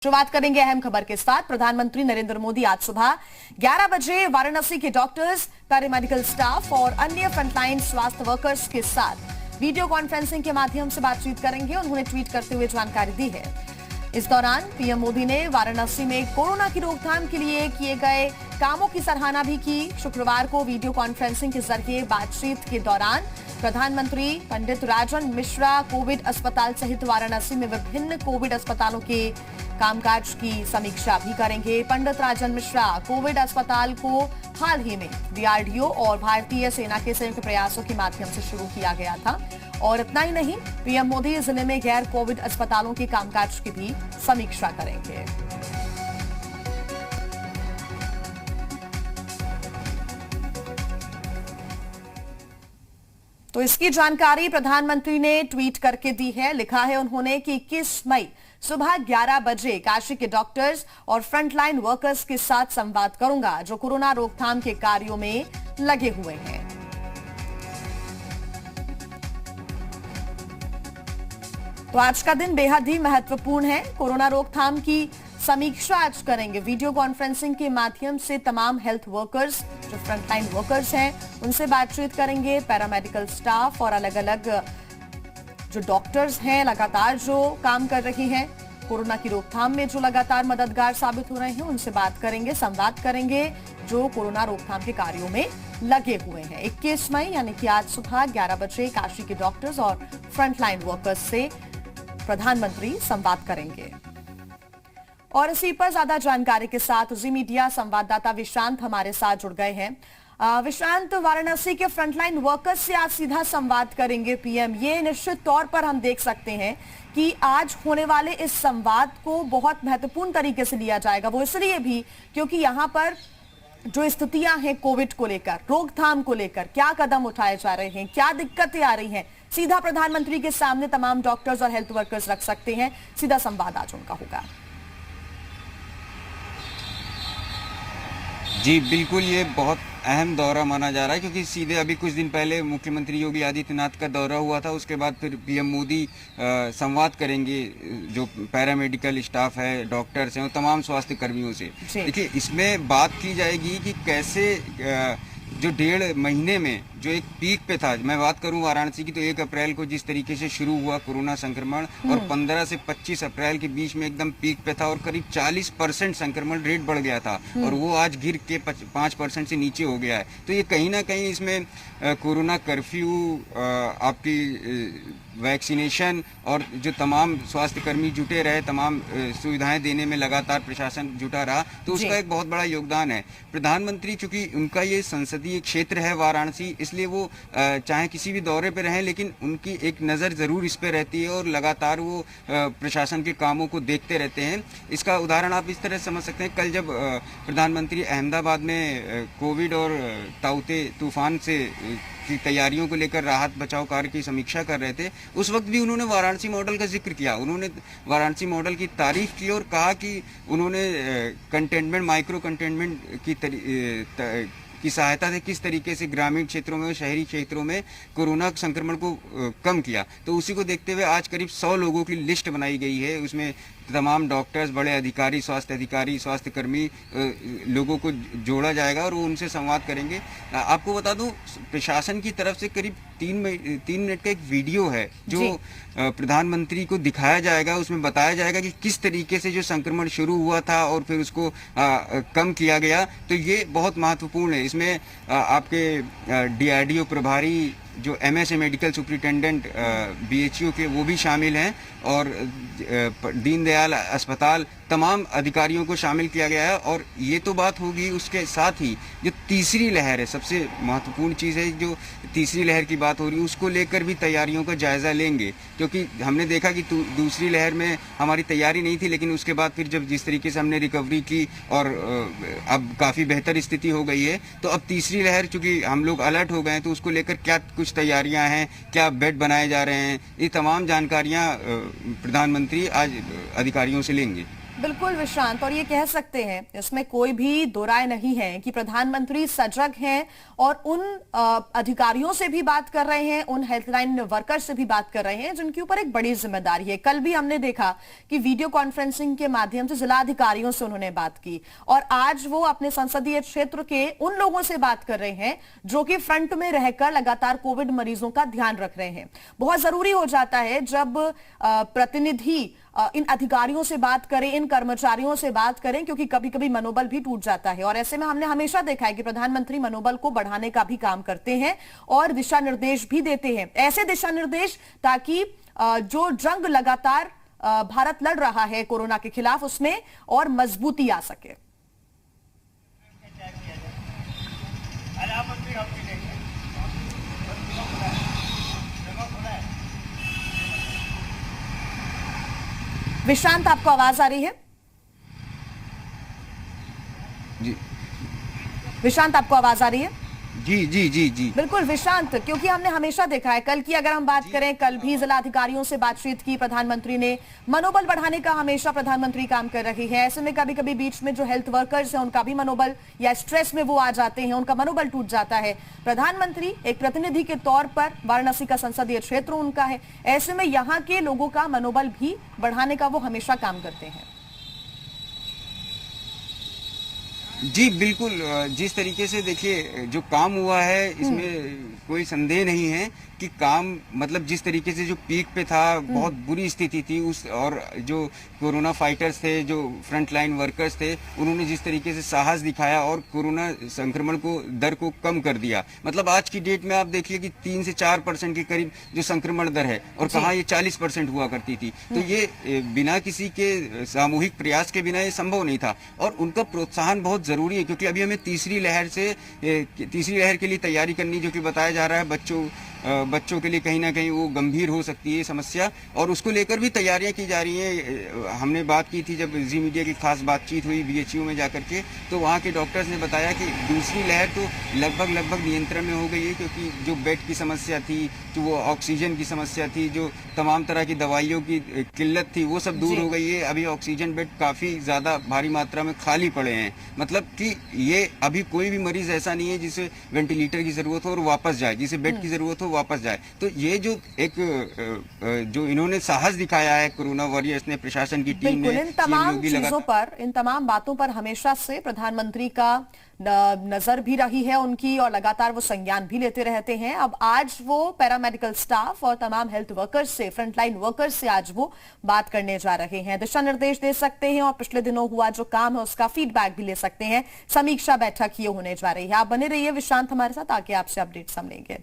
शुरुआत करेंगे अहम खबर के साथ। प्रधानमंत्री नरेंद्र मोदी आज सुबह 11 बजे वाराणसी के डॉक्टर्स, पैरामेडिकल स्टाफ और अन्य फ्रंटलाइन स्वास्थ्य वर्कर्स के साथ वीडियो कॉन्फ्रेंसिंग के माध्यम से बातचीत करेंगे। उन्होंने ट्वीट करते हुए जानकारी दी है। इस दौरान पीएम मोदी ने वाराणसी में कोरोना की रोकथाम के लिए किए गए कामों की सराहना भी की। शुक्रवार को वीडियो कॉन्फ्रेंसिंग के जरिए बातचीत के दौरान प्रधानमंत्री पंडित राजन मिश्रा कोविड अस्पताल सहित वाराणसी में विभिन्न कोविड अस्पतालों के कामकाज की समीक्षा भी करेंगे। पंडित राजन मिश्रा कोविड अस्पताल को हाल ही में डीआरडीओ और भारतीय सेना के संयुक्त प्रयासों के माध्यम से शुरू किया गया था। और इतना ही नहीं, पीएम मोदी जिले में गैर कोविड अस्पतालों के कामकाज की भी समीक्षा करेंगे। तो इसकी जानकारी प्रधानमंत्री ने ट्वीट करके दी है। लिखा है उन्होंने कि 21 मई सुबह 11 बजे काशी के डॉक्टर्स और फ्रंटलाइन वर्कर्स के साथ संवाद करूंगा जो कोरोना रोकथाम के कार्यों में लगे हुए हैं। तो आज का दिन बेहद ही महत्वपूर्ण है। कोरोना रोकथाम की समीक्षा आज करेंगे। वीडियो कॉन्फ्रेंसिंग के माध्यम से तमाम हेल्थ वर्कर्स जो फ्रंटलाइन वर्कर्स हैं उनसे बातचीत करेंगे। पैरामेडिकल स्टाफ और अलग अलग जो डॉक्टर्स हैं लगातार जो काम कर रही हैं कोरोना की रोकथाम में, जो लगातार मददगार साबित हो रहे हैं, उनसे बात करेंगे, संवाद करेंगे जो कोरोना रोकथाम के कार्यों में लगे हुए हैं। 21 मई यानी कि आज सुबह 11 बजे काशी के डॉक्टर्स और फ्रंटलाइन वर्कर्स से प्रधानमंत्री संवाद करेंगे। और इसी पर ज्यादा जानकारी के साथ जी मीडिया संवाददाता विश्रांत हमारे साथ जुड़ गए हैं। विश्रांत, वाराणसी के फ्रंटलाइन वर्कर्स से आज सीधा संवाद करेंगे पीएम। ये निश्चित तौर पर हम देख सकते हैं कि आज होने वाले इस संवाद को बहुत महत्वपूर्ण तरीके से लिया जाएगा। वो इसलिए भी क्योंकि यहाँ पर जो स्थितियां हैं कोविड को लेकर, रोकथाम को लेकर, क्या कदम उठाए जा रहे हैं, क्या दिक्कतें आ रही हैं, सीधा प्रधानमंत्री के सामने तमाम डॉक्टर्स और हेल्थ वर्कर्स रख सकते हैं। सीधा संवाद आज उनका होगा। जी बिल्कुल, ये बहुत अहम दौरा माना जा रहा है क्योंकि सीधे अभी कुछ दिन पहले मुख्यमंत्री योगी आदित्यनाथ का दौरा हुआ था। उसके बाद फिर पीएम मोदी संवाद करेंगे जो पैरामेडिकल स्टाफ है, डॉक्टर्स हैं और तमाम स्वास्थ्य कर्मियों से। देखिए, इसमें बात की जाएगी कि कैसे जो 1.5 महीने में जो एक पीक पे था, मैं बात करूं वाराणसी की, तो 1 अप्रैल को जिस तरीके से शुरू हुआ कोरोना संक्रमण और 15 से 25 अप्रैल के बीच में एकदम पीक पे था और करीब 40% संक्रमण रेट बढ़ गया था और वो आज गिर के 5% से नीचे हो गया है। तो ये कहीं ना कहीं इसमें कोरोना कर्फ्यू, आपकी वैक्सीनेशन और जो तमाम स्वास्थ्य कर्मी जुटे रहे, तमाम सुविधाएं देने में लगातार प्रशासन जुटा रहा, तो उसका एक बहुत बड़ा योगदान है। प्रधानमंत्री चूंकि उनका ये संसदीय क्षेत्र है वाराणसी, इसलिए वो चाहे किसी भी दौरे पे रहें लेकिन उनकी एक नज़र ज़रूर इस पे रहती है और लगातार वो प्रशासन के कामों को देखते रहते हैं। इसका उदाहरण आप इस तरह समझ सकते हैं, कल जब प्रधानमंत्री अहमदाबाद में कोविड और ताउते तूफान से की तैयारियों को लेकर राहत बचाव कार्य की समीक्षा कर रहे थे, उस वक्त भी उन्होंने वाराणसी मॉडल का जिक्र किया। उन्होंने वाराणसी मॉडल की तारीफ की और कहा कि उन्होंने कंटेनमेंट, माइक्रो कंटेनमेंट की सहायता से किस तरीके से ग्रामीण क्षेत्रों में और शहरी क्षेत्रों में कोरोना संक्रमण को कम किया। तो उसी को देखते हुए आज करीब 100 लोगों की लिस्ट बनाई गई है। उसमें तमाम डॉक्टर्स, बड़े अधिकारी, स्वास्थ्य कर्मी लोगों को जोड़ा जाएगा और वो उनसे संवाद करेंगे। आपको बता दूं, प्रशासन की तरफ से करीब 3 मिनट का एक वीडियो है जो प्रधानमंत्री को दिखाया जाएगा। उसमें बताया जाएगा कि किस तरीके से जो संक्रमण शुरू हुआ था और फिर उसको कम किया गया। तो ये बहुत महत्वपूर्ण है। इसमें आपके डीआरडीओ प्रभारी जो एमएस मेडिकल सुपरिटेंडेंट बीएचयू के, वो भी शामिल हैं और दीनदयाल अस्पताल, तमाम अधिकारियों को शामिल किया गया है। और ये तो बात होगी, उसके साथ ही जो तीसरी लहर है, सबसे महत्वपूर्ण चीज़ है, जो तीसरी लहर की बात हो रही है उसको लेकर भी तैयारियों का जायज़ा लेंगे। क्योंकि हमने देखा कि दूसरी लहर में हमारी तैयारी नहीं थी, लेकिन उसके बाद फिर जब जिस तरीके से हमने रिकवरी की और अब काफ़ी बेहतर स्थिति हो गई है, तो अब तीसरी लहर चूँकि हम लोग अलर्ट हो गए हैं, तो उसको लेकर क्या कुछ तैयारियां हैं, क्या बेड बनाए जा रहे हैं, ये तमाम जानकारियां प्रधानमंत्री आज अधिकारियों से लेंगे। बिल्कुल विश्रांत, और ये कह सकते हैं, इसमें कोई भी दो राय नहीं है कि प्रधानमंत्री सजग हैं और उन अधिकारियों से भी बात कर रहे हैं, उन हेल्पलाइन वर्कर्स से भी बात कर रहे हैं जिनके ऊपर एक बड़ी जिम्मेदारी है। कल भी हमने देखा कि वीडियो कॉन्फ्रेंसिंग के माध्यम से जिला अधिकारियों से उन्होंने बात की, और आज वो अपने संसदीय क्षेत्र के उन लोगों से बात कर रहे हैं जो कि फ्रंट में रहकर लगातार कोविड मरीजों का ध्यान रख रहे हैं। बहुत जरूरी हो जाता है जब प्रतिनिधि इन अधिकारियों से बात करें, इन कर्मचारियों से बात करें, क्योंकि कभी कभी मनोबल भी टूट जाता है। और ऐसे में हमने हमेशा देखा है कि प्रधानमंत्री मनोबल को बढ़ाने का भी काम करते हैं और दिशा निर्देश भी देते हैं, ऐसे दिशा निर्देश ताकि जो जंग लगातार भारत लड़ रहा है कोरोना के खिलाफ, उसमें और मजबूती आ सके। विश्रांत, आपको आवाज आ रही है? जी विश्रांत, आपको आवाज आ रही है? जी जी जी जी बिल्कुल विश्रांत, क्योंकि हमने हमेशा देखा है, कल की अगर हम बात करें, कल भी जिला अधिकारियों से बातचीत की प्रधानमंत्री ने, मनोबल बढ़ाने का हमेशा प्रधानमंत्री काम कर रही है। ऐसे में कभी कभी बीच में जो हेल्थ वर्कर्स हैं उनका भी मनोबल या स्ट्रेस में वो आ जाते हैं, उनका मनोबल टूट जाता है। प्रधानमंत्री एक प्रतिनिधि के तौर पर, वाराणसी का संसदीय क्षेत्र उनका है, ऐसे में यहाँ के लोगों का मनोबल भी बढ़ाने का वो हमेशा काम करते हैं। जी बिल्कुल, जिस तरीके से देखिए जो काम हुआ है इसमें कोई संदेह नहीं है कि काम, मतलब जिस तरीके से जो पीक पे था, बहुत बुरी स्थिति थी उस, और जो कोरोना फाइटर्स थे, जो फ्रंट लाइन वर्कर्स थे, उन्होंने जिस तरीके से साहस दिखाया और कोरोना संक्रमण को दर को कम कर दिया। मतलब आज की डेट में आप देखिए कि 3 से 4% के करीब जो संक्रमण दर है, और कहाँ ये 40% हुआ करती थी। तो ये बिना किसी के सामूहिक प्रयास के बिना ये संभव नहीं था, और उनका प्रोत्साहन बहुत जरूरी है, क्योंकि अभी हमें तीसरी लहर के लिए तैयारी करनी, जो कि बताया जा रहा है बच्चों के लिए कहीं ना कहीं वो गंभीर हो सकती है समस्या, और उसको लेकर भी तैयारियां की जा रही हैं। हमने बात की थी जब जी मीडिया की खास बातचीत हुई BHU में जाकर के, तो वहाँ के डॉक्टर्स ने बताया कि दूसरी लहर तो लगभग नियंत्रण में हो गई है, क्योंकि जो बेड की समस्या थी, जो वो ऑक्सीजन की समस्या थी, जो तमाम तरह की दवाइयों की किल्लत थी, वो सब दूर हो गई है। अभी ऑक्सीजन बेड काफ़ी ज़्यादा भारी मात्रा में खाली पड़े हैं। मतलब कि ये अभी कोई भी मरीज ऐसा नहीं है जिसे वेंटिलेटर की ज़रूरत हो और वापस जाए, जिसे बेड की ज़रूरत हो वापस जाए। तो ये जो एक जो इन्होंने साहस दिखाया है कोरोना वॉरियर्स ने, प्रशासन की टीम ने, इन तमाम चीजों पर, इन तमाम बातों पर हमेशा से प्रधानमंत्री का नजर भी रही है उनकी, और लगातार वो संज्ञान भी लेते रहते हैं। अब आज वो पैरामेडिकल स्टाफ और तमाम हेल्थ वर्कर्स से, फ्रंटलाइन वर्कर्स से आज वो बात करने जा रहे हैं, दिशा निर्देश दे सकते हैं और पिछले दिनों हुआ जो काम है उसका फीडबैक भी ले सकते हैं। समीक्षा बैठक ये होने जा रही है। आप बने रहिए विश्रांत हमारे साथ, आगे आपसे अपडेट्स हम लेंगे।